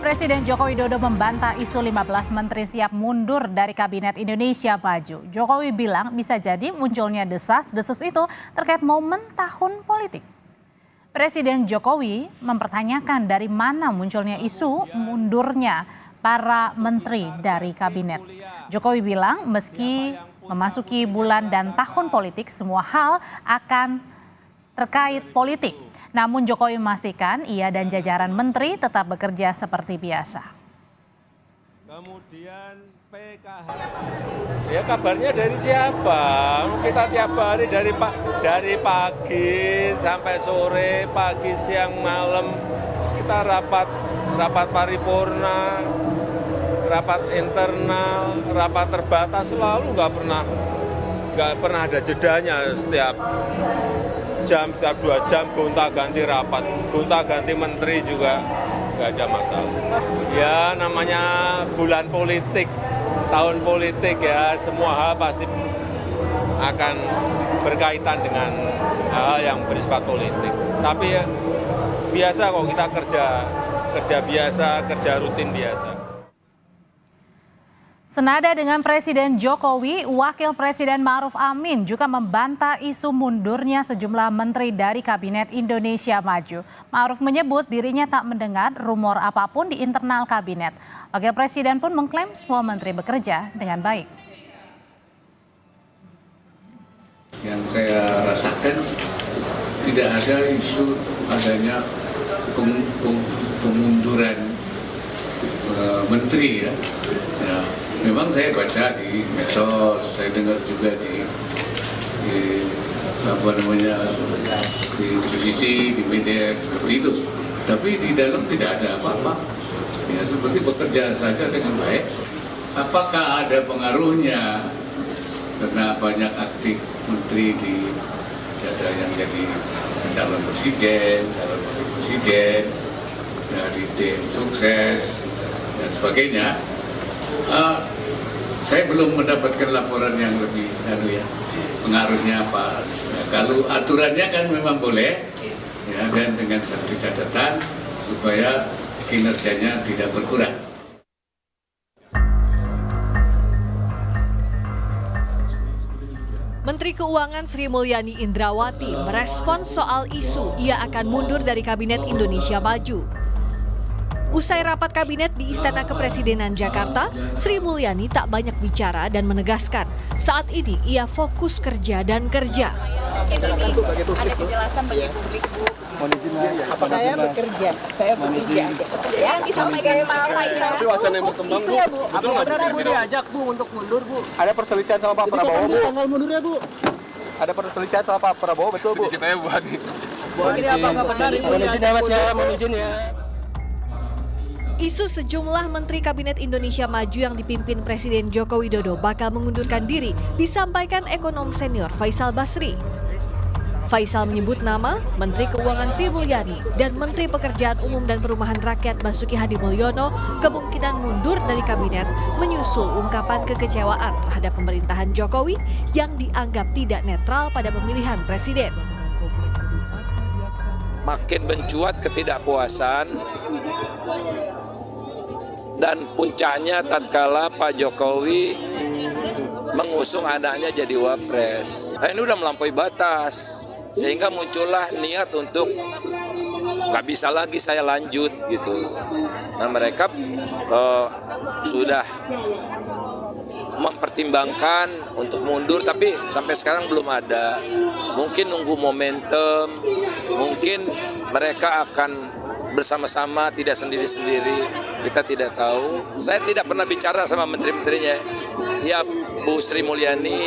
Presiden Joko Widodo membantah isu 15 menteri siap mundur dari Kabinet Indonesia Maju. Jokowi bilang bisa jadi munculnya desas-desus itu terkait momen tahun politik. Presiden Jokowi mempertanyakan dari mana munculnya isu mundurnya para menteri dari kabinet. Jokowi bilang meski memasuki bulan dan tahun politik, semua hal akan terkait politik. Namun Jokowi memastikan ia dan jajaran menteri tetap bekerja seperti biasa. Kemudian PKH. Ya kabarnya dari siapa? Kita tiap hari dari pagi sampai sore, pagi, siang, malam kita rapat paripurna, rapat internal, rapat terbatas selalu nggak pernah ada jedanya setiap 2 jam gonta-ganti rapat, gonta-ganti menteri juga nggak ada masalah. Ya namanya bulan politik, tahun politik ya, semua hal pasti akan berkaitan dengan hal yang bersifat politik. Tapi ya biasa kok kita kerja biasa, kerja rutin biasa. Senada dengan Presiden Jokowi, Wakil Presiden Ma'ruf Amin juga membantah isu mundurnya sejumlah menteri dari Kabinet Indonesia Maju. Ma'ruf menyebut dirinya tak mendengar rumor apapun di internal kabinet. Wakil Presiden pun mengklaim semua menteri bekerja dengan baik. Yang saya rasakan tidak ada isu adanya pemunduran menteri ya. Memang saya baca di medsos, saya dengar juga di televisi, di media seperti itu. Tapi di dalam tidak ada apa-apa. Ya seperti bekerja saja dengan baik. Apakah ada pengaruhnya karena banyak aktif menteri ada yang jadi calon presiden, calon wakil presiden, dari tim sukses dan sebagainya. Saya belum mendapatkan laporan yang lebih pengaruhnya apa. Nah, kalau aturannya kan memang boleh ya, dan dengan satu catatan supaya kinerjanya tidak berkurang. Menteri Keuangan Sri Mulyani Indrawati merespons soal isu ia akan mundur dari Kabinet Indonesia Maju. Usai rapat kabinet di Istana Kepresidenan Jakarta, Sri Mulyani tak banyak bicara dan menegaskan saat ini ia fokus kerja dan kerja. Ada kejelasan bagi publik, Bu. Saya bekerja aja. Ya, disampaikan Pak Faisal. Tapi wacana yang berkembang, Bu. Betul nggak, Bu? Diajak, Bu, untuk mundur, Bu. Ada perselisihan sama Pak Prabowo, Bu. Tanggal mundurnya, Bu. Ada perselisihan sama Pak Prabowo, betul, Bu? Sedikit aja, Bu Hani. Bu Hani, apa nggak benar? Mohon izin ya, Mas ya. Mohon izin ya. Isu sejumlah Menteri Kabinet Indonesia Maju yang dipimpin Presiden Joko Widodo bakal mengundurkan diri disampaikan ekonom senior Faisal Basri. Faisal menyebut nama Menteri Keuangan Sri Mulyani dan Menteri Pekerjaan Umum dan Perumahan Rakyat Basuki Hadimulyono kemungkinan mundur dari kabinet menyusul ungkapan kekecewaan terhadap pemerintahan Jokowi yang dianggap tidak netral pada pemilihan presiden. Makin mencuat ketidakpuasan dan puncaknya tatkala Pak Jokowi mengusung anaknya jadi wapres. Nah, ini udah melampaui batas, sehingga muncullah niat untuk nggak bisa lagi saya lanjut gitu. Nah mereka sudah mempertimbangkan untuk mundur, tapi sampai sekarang belum ada. Mungkin nunggu momentum, mungkin mereka akan bersama-sama, tidak sendiri-sendiri, kita tidak tahu. Saya tidak pernah bicara sama menteri-menterinya. Ya Bu Sri Mulyani,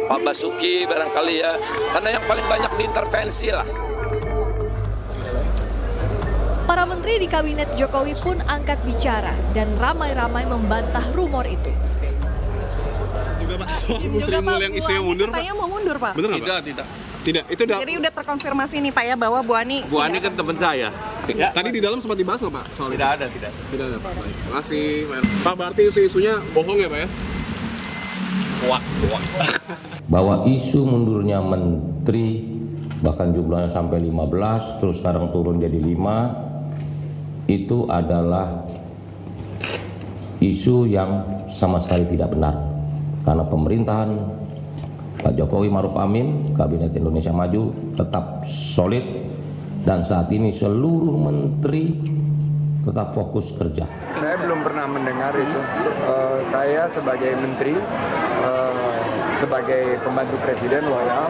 Pak Basuki barangkali ya, karena yang paling banyak diintervensi lah. Para menteri di kabinet Jokowi pun angkat bicara dan ramai-ramai membantah rumor itu. Juga Pak, soal Bu Sri Mulyani yang isunya mundur, Pak. Katanya mau mundur, Pak. Bener nggak, Pak? Tidak, itu udah. Jadi udah terkonfirmasi nih Pak ya bahwa Bu Ani kan teman saya. Ya. Tadi di dalam sempat dibahas nggak, Pak? Soal Tidak itu? ada, tidak. Tidak ada, Pak. Baik. Terima kasih, Pak. Berarti isu-isunya bohong ya, Pak ya? Wah. Bahwa isu mundurnya menteri bahkan jumlahnya sampai 15, terus sekarang turun jadi 5, itu adalah isu yang sama sekali tidak benar. Karena pemerintahan Pak Jokowi Ma'ruf Amin, Kabinet Indonesia Maju tetap solid, dan saat ini seluruh menteri tetap fokus kerja. Saya belum pernah mendengar itu. Saya sebagai menteri, sebagai pembantu presiden loyal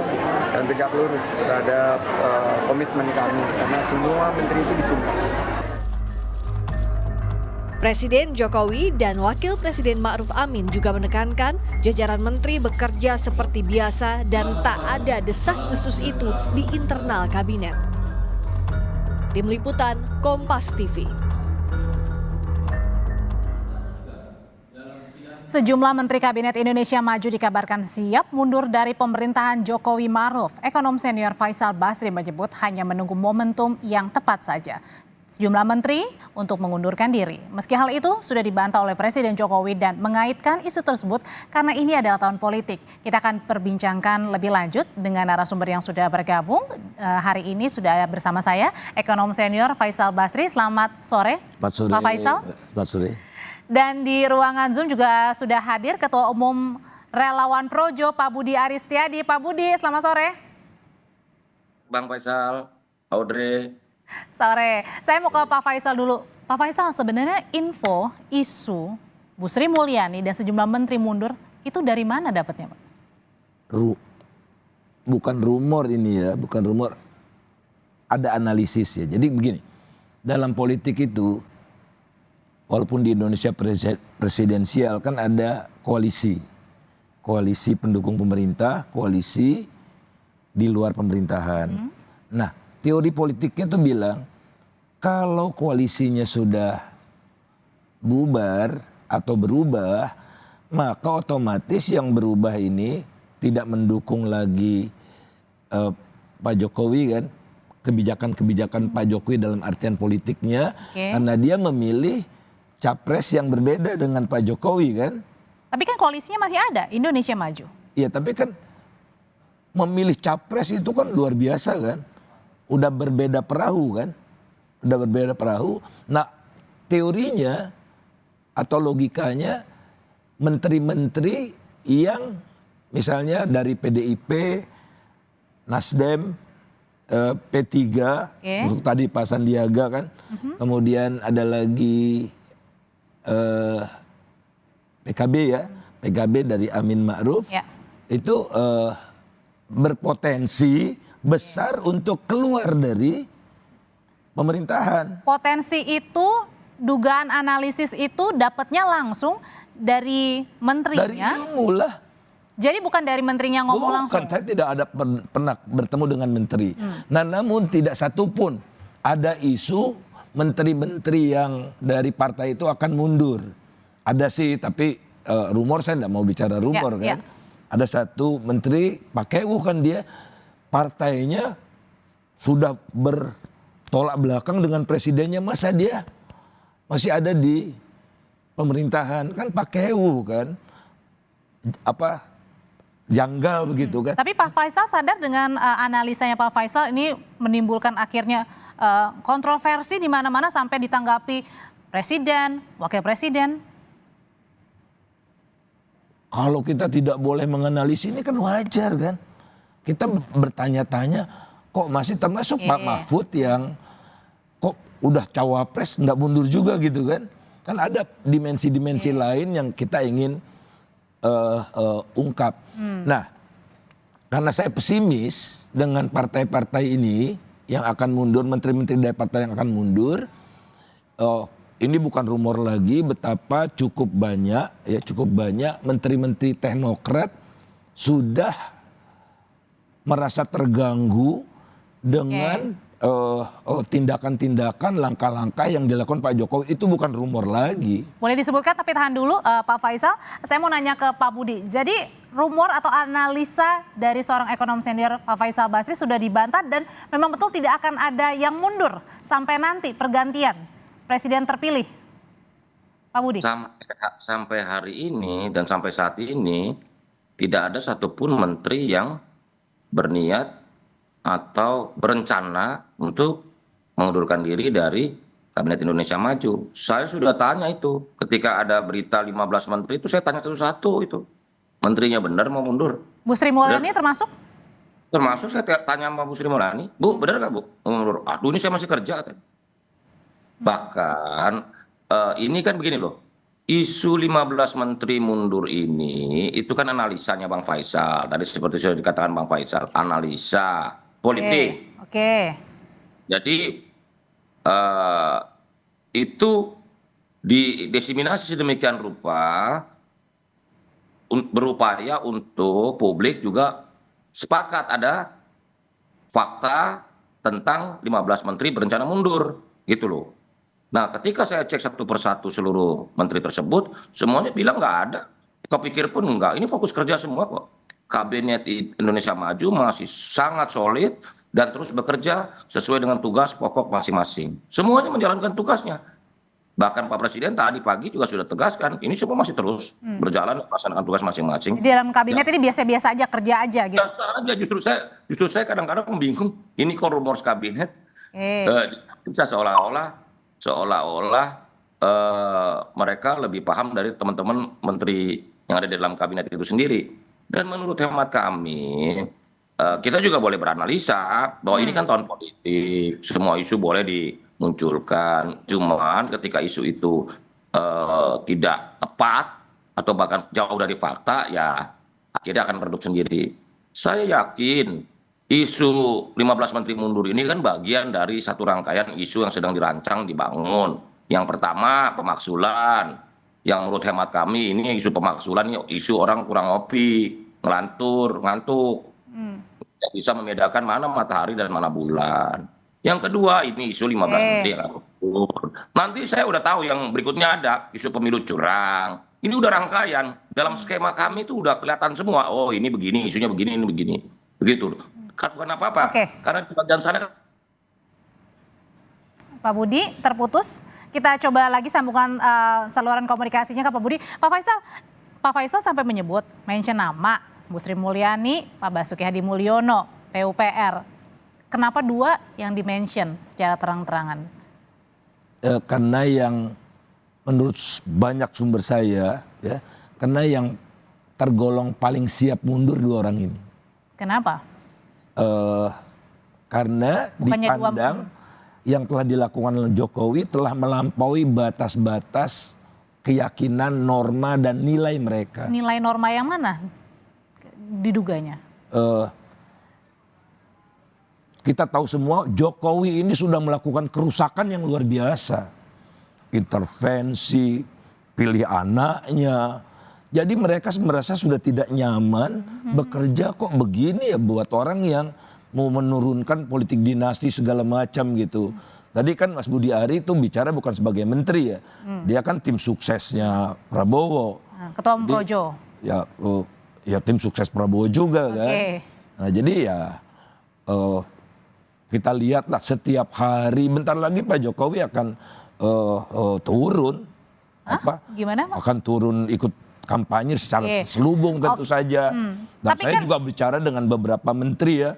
dan tegak lurus terhadap komitmen kami, karena semua menteri itu disumpah. Presiden Jokowi dan Wakil Presiden Ma'ruf Amin juga menekankan jajaran menteri bekerja seperti biasa dan tak ada desas-desus itu di internal kabinet. Tim Liputan, Kompas TV. Sejumlah Menteri Kabinet Indonesia Maju dikabarkan siap mundur dari pemerintahan Jokowi Ma'ruf. Ekonom senior Faisal Basri menyebut hanya menunggu momentum yang tepat saja. Sejumlah menteri untuk mengundurkan diri. Meski hal itu sudah dibantah oleh Presiden Jokowi dan mengaitkan isu tersebut karena ini adalah tahun politik. Kita akan perbincangkan lebih lanjut dengan narasumber yang sudah bergabung. Hari ini sudah bersama saya, Ekonom senior Faisal Basri. Selamat sore, Pak Faisal. Selamat sore. Dan di ruangan Zoom juga sudah hadir Ketua Umum Relawan Projo, Pak Budi Aristiadi. Pak Budi, selamat sore. Bang Faisal, Audrey. Sore. Saya mau ke Pak Faisal dulu. Pak Faisal, sebenarnya info, isu Bu Sri Mulyani dan sejumlah menteri mundur itu dari mana dapatnya, Pak? Bukan rumor ini ya, bukan rumor. Ada analisis ya. Jadi begini, dalam politik itu, walaupun di Indonesia presidensial kan ada koalisi. Koalisi pendukung pemerintah, koalisi di luar pemerintahan. Nah, teori politiknya tuh bilang kalau koalisinya sudah bubar atau berubah, maka otomatis yang berubah ini tidak mendukung lagi Pak Jokowi kan, kebijakan-kebijakan Pak Jokowi dalam artian politiknya, karena dia memilih capres yang berbeda dengan Pak Jokowi kan. Tapi kan koalisinya masih ada, Indonesia Maju. Iya, tapi kan memilih capres itu kan luar biasa kan. Udah berbeda perahu kan. Udah berbeda perahu. Nah, teorinya atau logikanya menteri-menteri yang misalnya dari PDIP, Nasdem, P3, untuk tadi Pak Sandiaga kan. Kemudian ada lagi PKB ya, PKB dari Amin Ma'ruf, itu berpotensi besar untuk keluar dari pemerintahan. Potensi itu, dugaan analisis itu dapatnya langsung dari menterinya. Dari ilmu lah. Jadi bukan dari menterinya ngomong langsung? Saya tidak ada pernah bertemu dengan menteri. Nah, namun tidak satupun ada isu menteri-menteri yang dari partai itu akan mundur. Ada sih, tapi rumor, saya tidak mau bicara rumor kan. Ada satu menteri, Pak Kewu kan dia, partainya sudah bertolak belakang dengan presidennya, masa dia masih ada di pemerintahan? Kan Pak Kewu kan, janggal begitu kan. Tapi Pak Faisal sadar dengan analisanya Pak Faisal ini menimbulkan akhirnya kontroversi di mana-mana sampai ditanggapi presiden, wakil presiden. Kalau kita tidak boleh menganalisis ini kan wajar kan. Kita bertanya-tanya kok masih termasuk Pak Mahfud yang kok udah cawapres nggak mundur juga gitu kan. Kan ada dimensi-dimensi lain yang kita ingin ungkap. Nah, karena saya pesimis dengan partai-partai ini yang akan mundur, menteri-menteri dari partai yang akan mundur, ini bukan rumor lagi betapa cukup banyak menteri-menteri teknokrat sudah merasa terganggu dengan tindakan-tindakan, langkah-langkah yang dilakukan Pak Jokowi. Itu bukan rumor lagi. Boleh disebutkan, tapi tahan dulu Pak Faisal. Saya mau nanya ke Pak Budi. Jadi rumor atau analisa dari seorang ekonom senior Pak Faisal Basri sudah dibantah dan memang betul tidak akan ada yang mundur sampai nanti pergantian presiden terpilih. Pak Budi. Sampai hari ini dan sampai saat ini tidak ada satupun menteri yang berniat atau berencana untuk mengundurkan diri dari Kabinet Indonesia Maju. Saya sudah tanya itu ketika ada berita 15 menteri itu, saya tanya satu-satu itu. Menterinya benar mau mundur? Bu Sri Mulyani termasuk? Termasuk saya tanya sama Bu Sri Mulyani, Bu benar nggak Bu mau mundur? Aduh ini saya masih kerja katanya. Bahkan ini kan begini loh, isu 15 menteri mundur ini itu kan analisanya Bang Faisal. Tadi seperti sudah dikatakan Bang Faisal, analisa politik. Oke. Jadi itu didiseminasi sedemikian rupa berupaya untuk publik juga sepakat ada fakta tentang 15 menteri berencana mundur gitu loh. Nah ketika saya cek satu persatu seluruh menteri tersebut, semuanya bilang nggak ada. Kepikir pun enggak, ini fokus kerja semua kok. Kabinet Indonesia Maju masih sangat solid dan terus bekerja sesuai dengan tugas pokok masing-masing. Semuanya menjalankan tugasnya. Bahkan Pak Presiden tadi pagi juga sudah tegaskan, ini semua masih terus berjalan melaksanakan tugas masing-masing. Di dalam kabinet ini biasa-biasa aja, kerja aja gitu. Biasa aja, justru saya kadang-kadang bingung, ini kok rumor kabinet bisa seolah-olah mereka lebih paham dari teman-teman menteri yang ada di dalam kabinet itu sendiri. Dan menurut hemat kami, kita juga boleh beranalisa bahwa ini kan tahun politik, semua isu boleh dimunculkan. Cuman ketika isu itu tidak tepat atau bahkan jauh dari fakta, ya akhirnya akan meredup sendiri. Saya yakin isu 15 menteri mundur ini kan bagian dari satu rangkaian isu yang sedang dirancang, dibangun. Yang pertama pemaksulan, yang menurut hemat kami ini isu pemaksulan, isu orang kurang ngopi, ngantuk, tidak bisa membedakan mana matahari dan mana bulan. Yang kedua ini isu 15 menteri yang akan mundur. Nanti saya udah tahu yang berikutnya ada isu pemilu curang. Ini udah rangkaian, dalam skema kami itu udah kelihatan semua. Oh ini begini, isunya begini, ini begini. Begitu. Bukan apa-apa, karena di bagian sana. Pak Budi terputus, kita coba lagi sambungan saluran komunikasinya ke Pak Budi. Pak Faisal sampai menyebut, mention nama Bu Sri Mulyani, Pak Basuki Hadi Mulyono, PUPR. Kenapa dua yang di-mention secara terang-terangan? Karena yang menurut banyak sumber saya, ya, karena yang tergolong paling siap mundur dua orang ini. Kenapa? Karena bukannya dipandang yang telah dilakukan oleh Jokowi telah melampaui batas-batas keyakinan, norma, dan nilai mereka. Nilai norma yang mana diduganya? Kita tahu semua Jokowi ini sudah melakukan kerusakan yang luar biasa. Intervensi, pilih anaknya. Jadi mereka merasa sudah tidak nyaman bekerja kok begini ya buat orang yang mau menurunkan politik dinasti segala macam gitu. Tadi kan Mas Budi Ari itu bicara bukan sebagai menteri ya. Dia kan tim suksesnya Prabowo. Ketua Umum Projo. Ya tim sukses Prabowo juga kan. Nah jadi ya kita lihatlah setiap hari, bentar lagi Pak Jokowi akan turun. Gimana? Akan turun ikut kampanye secara selubung tentu saja. Dan saya juga bicara dengan beberapa menteri ya,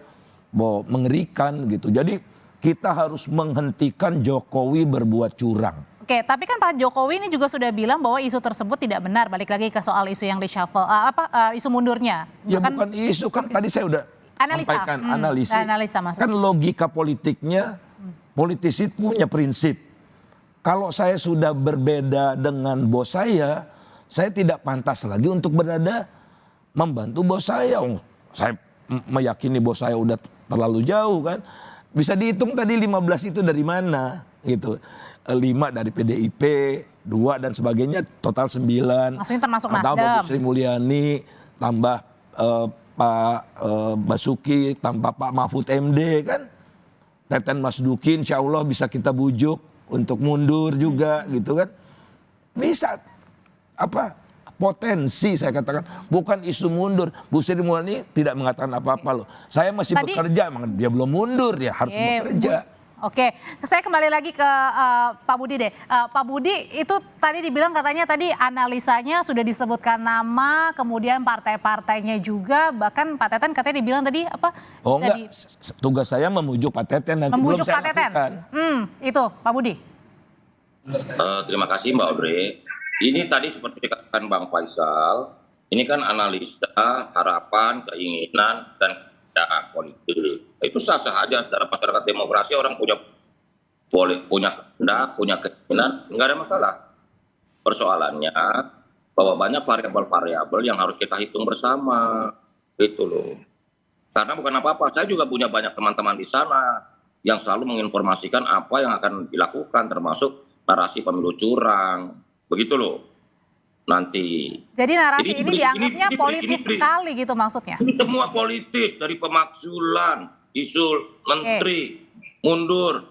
bahwa mengerikan gitu. Jadi kita harus menghentikan Jokowi berbuat curang. Oke, tapi kan Pak Jokowi ini juga sudah bilang bahwa isu tersebut tidak benar. Balik lagi ke soal isu yang reshuffle, isu mundurnya. Ya bukan isu, kan tadi saya udah sampaikan analisa. Kan logika politiknya, politisi punya prinsip. Kalau saya sudah berbeda dengan bos saya tidak pantas lagi untuk berada membantu bos saya. Saya meyakini bos saya udah terlalu jauh kan. Bisa dihitung tadi 15 itu dari mana gitu. 5 dari PDIP, 2 dan sebagainya, total 9. Maksudnya termasuk Nasdem. Tambah Bu Sri Mulyani, tambah Pak Basuki, tambah Pak Mahfud MD kan. Teten Mas Duki insya Allah bisa kita bujuk untuk mundur juga gitu kan. Bisa potensi saya katakan, bukan isu mundur. Bu Sri Mulyani tidak mengatakan apa-apa loh. Saya masih bekerja, dia belum mundur, dia harus bekerja. Oke, saya kembali lagi ke Pak Budi deh. Pak Budi itu tadi dibilang katanya tadi analisanya sudah disebutkan nama, kemudian partai-partainya juga, bahkan Pak Teten katanya dibilang tadi apa? Oh enggak, tugas saya memujuk Pak Teten nanti belum saya lakukan. Itu Pak Budi. Terima kasih Mbak Audrey. Ini tadi seperti dikatakan Bang Faisal, ini kan analisa, harapan, keinginan, dan keadaan politik. Itu sah-sah aja secara masyarakat demokrasi, orang punya kehendak, punya keinginan, nggak ada masalah. Persoalannya bahwa banyak variabel-variabel yang harus kita hitung bersama, gitu loh. Karena bukan apa-apa, saya juga punya banyak teman-teman di sana yang selalu menginformasikan apa yang akan dilakukan, termasuk narasi pemilu curang. Begitu loh nanti. Jadi narasi ini dianggapnya politis sekali gitu maksudnya? Ini semua politis, dari pemakzulan, isu menteri, mundur,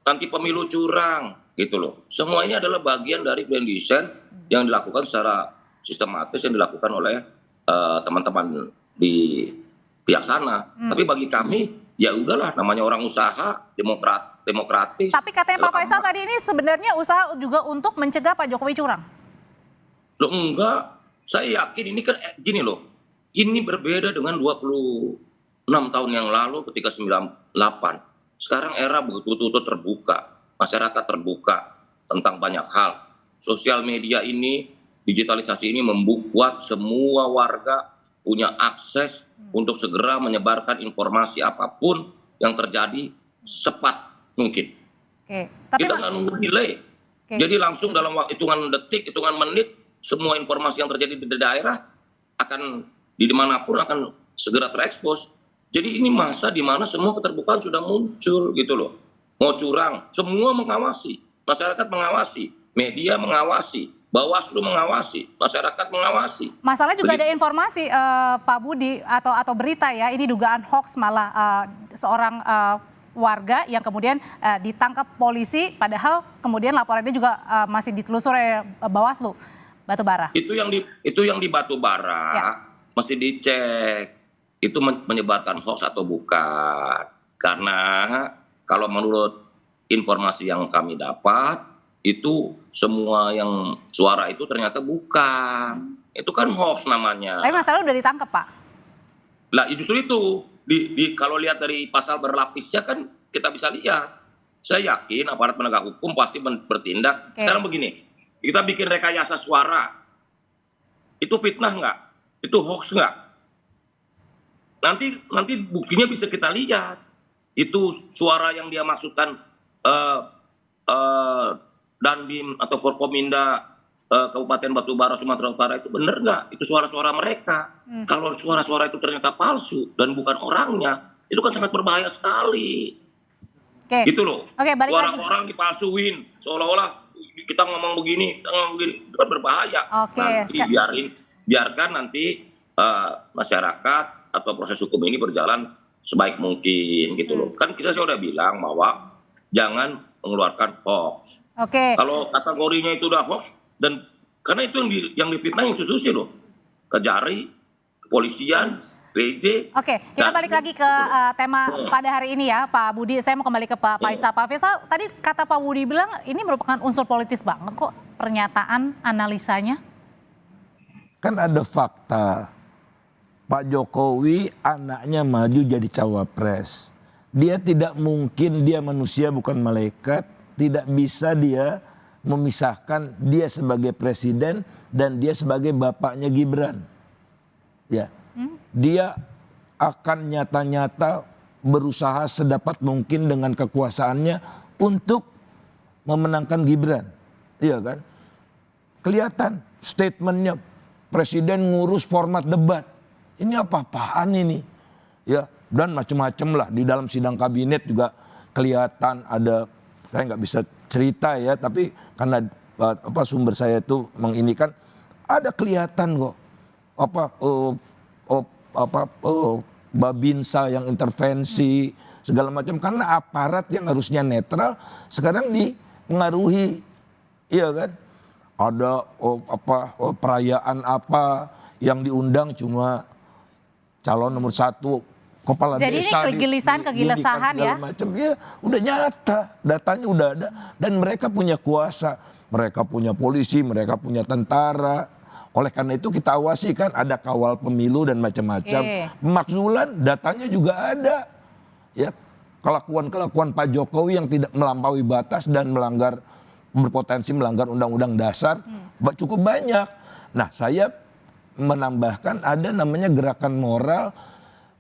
nanti pemilu curang, gitu loh. Semua ini adalah bagian dari grand design yang dilakukan secara sistematis, yang dilakukan oleh teman-teman di pihak sana. Tapi bagi kami, ya udahlah, namanya orang usaha, demokratis. Tapi katanya Pak Faisal tadi ini sebenarnya usaha juga untuk mencegah Pak Jokowi curang. Loh enggak, saya yakin ini kan gini loh, ini berbeda dengan 26 tahun yang lalu ketika 98. Sekarang era betul-betul terbuka, masyarakat terbuka tentang banyak hal. Sosial media ini, digitalisasi ini membuat semua warga punya akses untuk segera menyebarkan informasi apapun yang terjadi secepat mungkin. Kita nggak nunggu delay. Jadi langsung dalam hitungan detik, hitungan menit, semua informasi yang terjadi di daerah akan di dimanapun akan segera terekspos. Jadi ini masa di mana semua keterbukaan sudah muncul gitu loh. Mau curang, semua mengawasi, masyarakat mengawasi, media mengawasi, Bawaslu mengawasi, masyarakat mengawasi. Masalah juga ada informasi Pak Budi atau berita ya, ini dugaan hoax malah seorang warga yang kemudian ditangkap polisi, padahal kemudian laporannya juga masih ditelusuri oleh Bawaslu Batubara. Itu yang di Batubara ya, mesti dicek itu menyebarkan hoax atau bukan. Karena kalau menurut informasi yang kami dapat, itu semua yang suara itu ternyata bukan. Itu kan hoax namanya. Tapi masalah udah ditangkap, Pak. Lah justru itu, kalau lihat dari pasal berlapisnya kan kita bisa lihat. Saya yakin aparat penegak hukum pasti bertindak. Sekarang begini, kita bikin rekayasa suara. Itu fitnah nggak? Itu hoax nggak? Nanti buktinya bisa kita lihat. Itu suara yang dia maksudkan Dandim atau Forkominda Kabupaten Batubara Sumatera Utara itu benar nggak? Itu suara-suara mereka. Kalau suara-suara itu ternyata palsu dan bukan orangnya, itu kan sangat berbahaya sekali. Gitu loh. Orang-orang dipalsuin seolah-olah kita ngomong begini, itu kan berbahaya. Nanti biarkan nanti masyarakat atau proses hukum ini berjalan sebaik mungkin gitu loh. Kan saya sudah bilang bahwa jangan mengeluarkan hoax. Kalau kategorinya itu udah hoax, dan karena itu yang difitnah institusi loh, Kejari, kepolisian, PJ. Kita balik lagi ke tema pada hari ini ya, Pak Budi. Saya mau kembali ke Pak Faisal. Pak Faisal, tadi kata Pak Budi bilang ini merupakan unsur politis banget kok pernyataan analisanya. Kan ada fakta, Pak Jokowi anaknya maju jadi cawapres. Dia tidak mungkin, dia manusia bukan malaikat, tidak bisa dia memisahkan dia sebagai presiden dan dia sebagai bapaknya Gibran. Ya, dia akan nyata-nyata berusaha sedapat mungkin dengan kekuasaannya untuk memenangkan Gibran. Iya kan? Kelihatan statementnya, presiden ngurus format debat. Ini apa-apaan ini? Ya, dan macam-macam lah di dalam sidang kabinet juga kelihatan ada, saya nggak bisa cerita ya, tapi karena sumber saya itu menginikan, ada kelihatan kok Babinsa yang intervensi segala macam, karena aparat yang harusnya netral sekarang dipengaruhi, iya kan? Ada perayaan apa yang diundang cuma calon nomor 1 kepala Jadi desa. ini kegelisahan ya? Macam ya udah nyata, datanya udah ada dan mereka punya kuasa, mereka punya polisi, mereka punya tentara. Oleh karena itu kita awasi kan ada kawal pemilu dan macam-macam. Pemakzulan datanya juga ada. Ya, kelakuan-kelakuan Pak Jokowi yang tidak melampaui batas dan berpotensi melanggar undang-undang dasar cukup banyak. Nah, saya menambahkan ada namanya gerakan moral.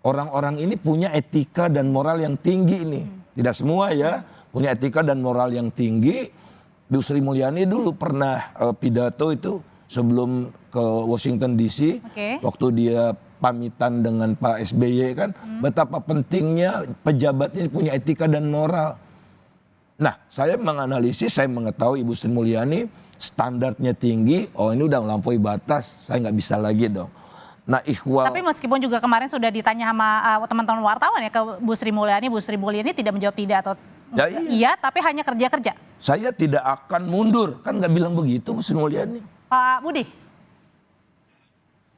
Orang-orang ini punya etika dan moral yang tinggi ini. Tidak semua ya, punya etika dan moral yang tinggi. Bu Sri Mulyani dulu pernah pidato itu sebelum ke Washington DC. Waktu dia pamitan dengan Pak SBY kan. Betapa pentingnya pejabat ini punya etika dan moral. Nah, saya menganalisis, saya mengetahui Ibu Sri Mulyani standarnya tinggi. Oh, ini udah melampaui batas, saya nggak bisa lagi dong. Nah, ikhwal. Tapi meskipun juga kemarin sudah ditanya sama teman-teman wartawan ya ke Bu Sri Mulyani tidak menjawab tidak atau Ya, iya, tapi hanya kerja-kerja. Saya tidak akan mundur, kan nggak bilang begitu Bu Sri Mulyani. Pak Budi.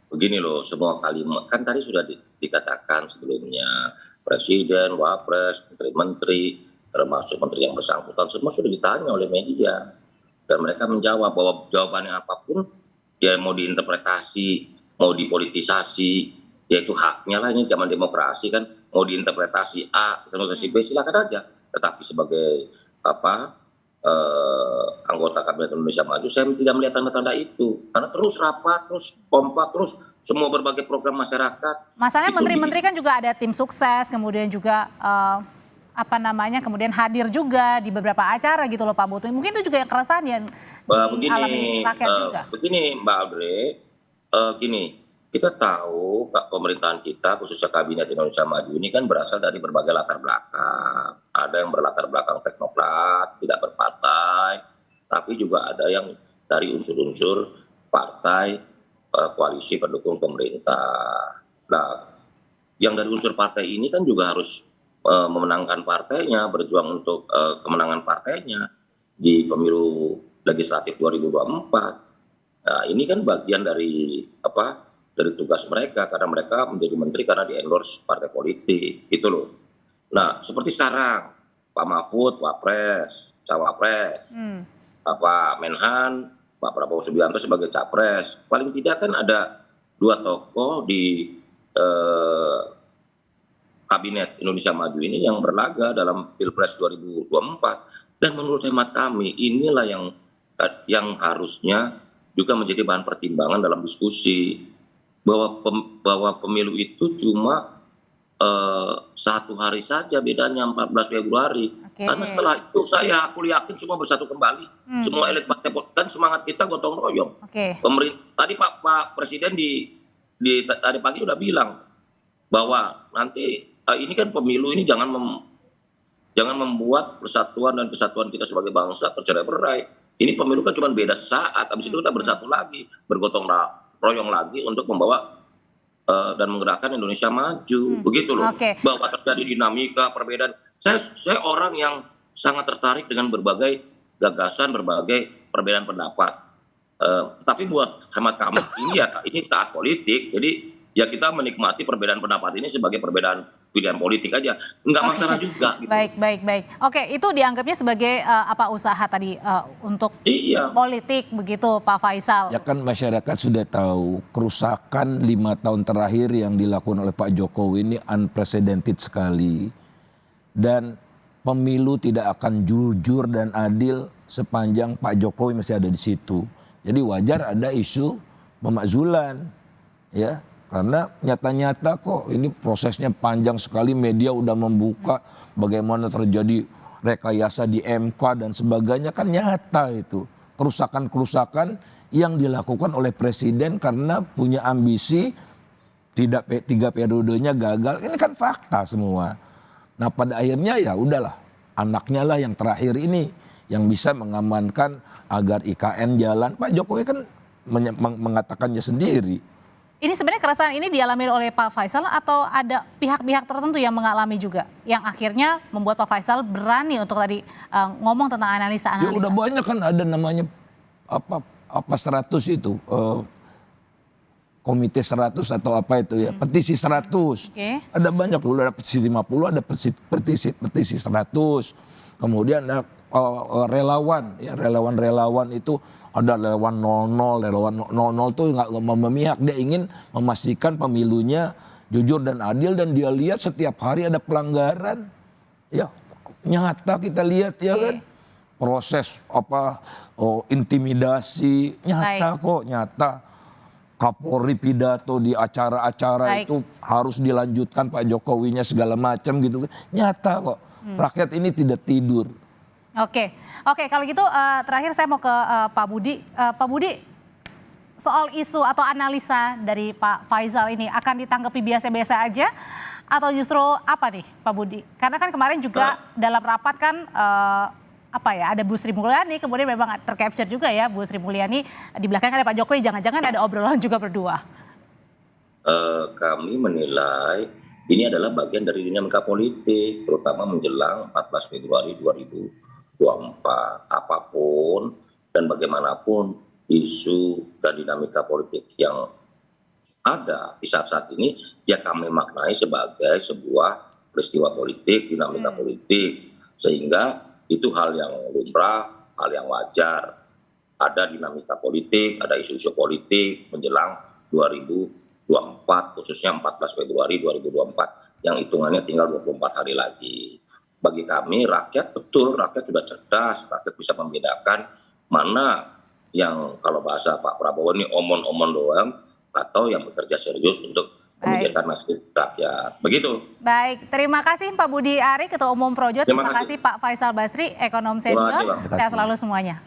Begini loh, semua kalimat kan tadi sudah dikatakan sebelumnya, presiden, wapres, menteri-menteri, termasuk menteri yang bersangkutan, semua sudah ditanya oleh media dan mereka menjawab bahwa jawabannya apapun, dia mau diinterpretasi, mau dipolitisasi, yaitu haknya lah, ini zaman demokrasi kan, mau diinterpretasi A, interpretasi B, silakan aja. Tetapi sebagai anggota Kabinet Indonesia Maju, saya tidak melihat tanda-tanda itu. Karena terus rapat, terus kompak, terus semua berbagai program masyarakat. Masalahnya menteri-menteri kan juga ada tim sukses, kemudian juga kemudian hadir juga di beberapa acara gitu loh Pak Butuh. Mungkin itu juga yang keresahan yang dialami rakyat juga. Begini Mbak Audrey. Gini, kita tahu pemerintahan kita khususnya Kabinet Indonesia Maju ini kan berasal dari berbagai latar belakang. Ada yang berlatar belakang teknokrat, tidak berpartai, tapi juga ada yang dari unsur-unsur partai koalisi pendukung pemerintah. Nah, yang dari unsur partai ini kan juga harus memenangkan partainya, berjuang untuk kemenangan partainya di pemilu legislatif 2024. Nah, ini kan bagian dari tugas mereka karena mereka menjadi menteri karena di-endorse partai politik, gitu loh. Nah, seperti sekarang Pak Mahfud Wapres, Cawapres, Menhan, Pak Prabowo Subianto sebagai Capres. Paling tidak kan ada dua tokoh di Kabinet Indonesia Maju ini yang berlaga dalam Pilpres 2024. Dan menurut hemat kami inilah yang harusnya juga menjadi bahan pertimbangan dalam diskusi bahwa pemilu itu cuma 1 hari saja bedanya 14 Februari. Karena setelah itu aku yakin semua bersatu kembali. Semua elit partai kan semangat kita gotong royong. Pemerintah tadi Pak Presiden tadi pagi udah bilang bahwa nanti ini kan pemilu ini jangan membuat persatuan dan kesatuan kita sebagai bangsa tercerai-berai. Ini pemilu kan cuma beda saat, habis itu kita bersatu lagi, bergotong royong lagi untuk membawa dan menggerakkan Indonesia maju, begitu loh. Bahwa terjadi dinamika, perbedaan. Saya orang yang sangat tertarik dengan berbagai gagasan, berbagai perbedaan pendapat. Tapi buat hemat kami ini saat politik, jadi ya kita menikmati perbedaan pendapat ini sebagai perbedaan pilihan politik aja, nggak masalah juga. Gitu. Baik. Oke, itu dianggapnya sebagai usaha tadi untuk politik begitu Pak Faisal. Ya kan masyarakat sudah tahu kerusakan 5 tahun terakhir yang dilakukan oleh Pak Jokowi ini unprecedented sekali. Dan pemilu tidak akan jujur dan adil sepanjang Pak Jokowi masih ada di situ. Jadi wajar ada isu pemakzulan, ya. Karena nyata-nyata kok ini prosesnya panjang sekali, media udah membuka bagaimana terjadi rekayasa di MK dan sebagainya, kan nyata itu. Kerusakan-kerusakan yang dilakukan oleh presiden karena punya ambisi, 3 periodenya gagal, ini kan fakta semua. Nah pada akhirnya ya udahlah, anaknya lah yang terakhir ini yang bisa mengamankan agar IKN jalan. Pak Jokowi kan mengatakannya sendiri. Ini sebenarnya keresahan ini dialami oleh Pak Faisal atau ada pihak-pihak tertentu yang mengalami juga, yang akhirnya membuat Pak Faisal berani untuk tadi ngomong tentang analisa-analisa. Ya udah banyak kan ada namanya apa 100 itu komite 100 atau apa itu ya, petisi 100. Ada banyak dulu, ada petisi 50, ada petisi 100. Kemudian ada relawan, ya relawan itu ada relawan 00, relawan 00 tuh nggak memihak, dia ingin memastikan pemilunya jujur dan adil, dan dia lihat setiap hari ada pelanggaran, ya nyata kita lihat ya kan, proses intimidasi nyata kok, nyata. Kapolri pidato di acara-acara itu harus dilanjutkan Pak Jokowinya segala macam gitu, nyata kok. Rakyat ini tidak tidur. Oke, kalau gitu terakhir saya mau ke Pak Budi. Pak Budi, soal isu atau analisa dari Pak Faisal ini akan ditanggapi biasa-biasa aja atau justru apa nih Pak Budi? Karena kan kemarin juga dalam rapat kan ada Bu Sri Mulyani, kemudian memang tercapture juga ya Bu Sri Mulyani, di belakang ada Pak Jokowi, jangan-jangan ada obrolan juga berdua. Kami menilai ini adalah bagian dari dinamika politik, terutama menjelang 14 Februari 2024. Apapun dan bagaimanapun isu dan dinamika politik yang ada di saat-saat ini, ya kami maknai sebagai sebuah peristiwa politik, dinamika politik, sehingga itu hal yang lumrah, hal yang wajar. Ada dinamika politik, ada isu-isu politik menjelang 2024, khususnya 14 Februari 2024, yang hitungannya tinggal 24 hari lagi. Bagi kami rakyat, betul, rakyat sudah cerdas, rakyat bisa membedakan mana yang kalau bahasa Pak Prabowo ini omon-omon doang, atau yang bekerja serius untuk memikirkan nasib rakyat. Begitu. Baik, terima kasih Pak Budi Ari, Ketua Umum Projo. Terima kasih Pak Faisal Basri, ekonom senior. Sehat selalu semuanya.